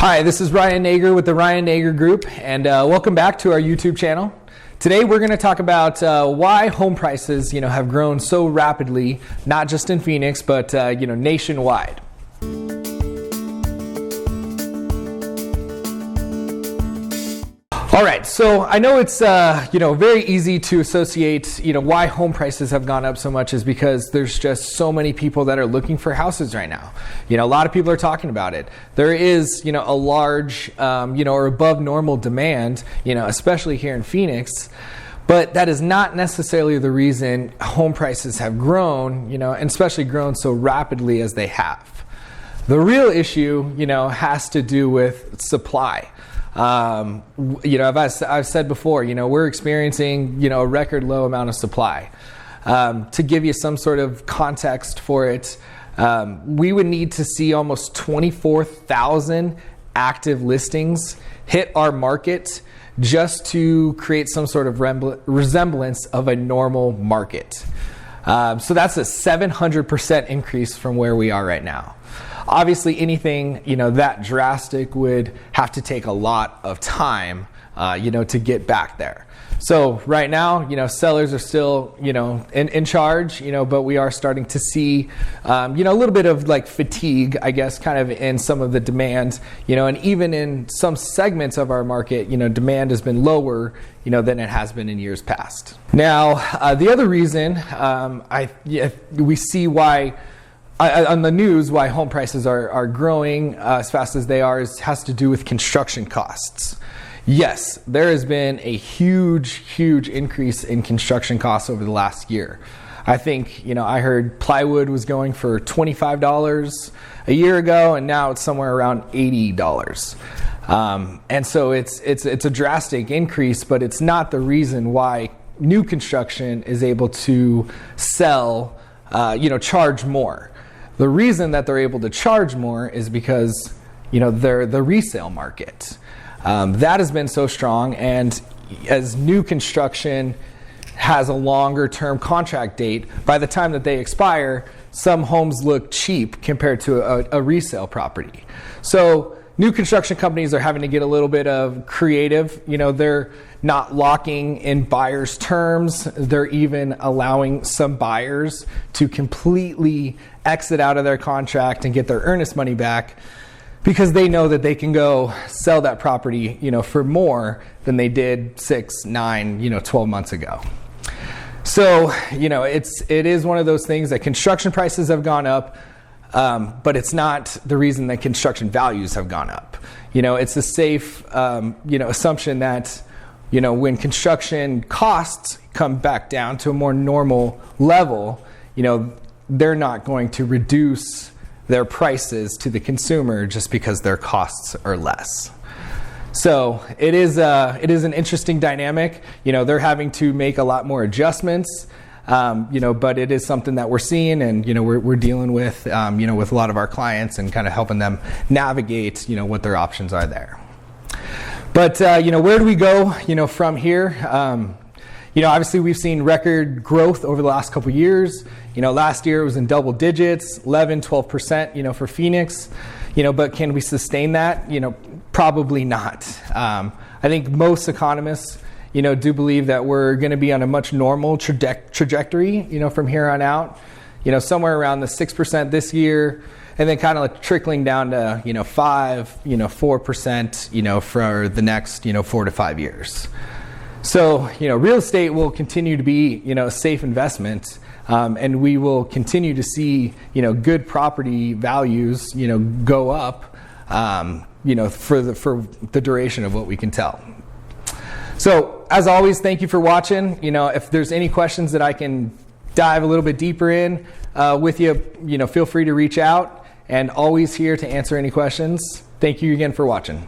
Hi, this is Ryan Nager with the Ryan Nager Group, and welcome back to our YouTube channel. Today we're going to talk about why home prices, have grown so rapidly, not just in Phoenix, but nationwide. All right, so I know it's very easy to associate why home prices have gone up so much is because there's just so many people that are looking for houses right now. A lot of people are talking about it. There is a large or above normal demand, especially here in Phoenix. But that is not necessarily the reason home prices have grown, and especially grown so rapidly as they have. The real issue, has to do with supply. I've said before, we're experiencing, a record low amount of supply. To give you some sort of context for it, we would need to see almost 24,000 active listings hit our market just to create some sort of resemblance of a normal market. So that's a 700% increase from where we are right now. Obviously, anything that drastic would have to take a lot of time, to get back there. So right now, sellers are still, in charge, but we are starting to see, a little bit of like fatigue, I guess, kind of in some of the demand, and even in some segments of our market, demand has been lower, than it has been in years past. Now, the other reason we see why. On the news, why home prices are growing as fast as they are has to do with construction costs. Yes, there has been a huge increase in construction costs over the last year. I think, I heard plywood was going for $25 a year ago, and now it's somewhere around $80. And so it's a drastic increase, but it's not the reason why new construction is able to sell, charge more. The reason that they're able to charge more is because, they're the resale market. That has been so strong, and as new construction has a longer term contract date, by the time that they expire, some homes look cheap compared to a resale property. So new construction companies are having to get a little bit of creative. They're not locking in buyers' terms. They're even allowing some buyers to completely exit out of their contract and get their earnest money back because they know that they can go sell that property, for more than they did 6, 9, 12 months ago. So, it is one of those things that construction prices have gone up, but it's not the reason that construction values have gone up. It's a safe, assumption that, when construction costs come back down to a more normal level, they're not going to reduce their prices to the consumer just because their costs are less. So it is an interesting dynamic. They're having to make a lot more adjustments. But it is something that we're seeing, and we're dealing with, with a lot of our clients and kind of helping them navigate, what their options are there. But where do we go, from here? Obviously we've seen record growth over the last couple of years. Last year it was in double digits, 11, 12%, for Phoenix. But can we sustain that? Probably not. I think most economists, do believe that we're going to be on a much normal trajectory, from here on out. Somewhere around the 6% this year, and then kind of like trickling down to 5, 4%, for the next 4 to 5 years. So real estate will continue to be a safe investment, and we will continue to see good property values go up, for the duration of what we can tell. So, as always, thank you for watching. If there's any questions that I can dive a little bit deeper in with you, feel free to reach out, and always here to answer any questions. Thank you again for watching.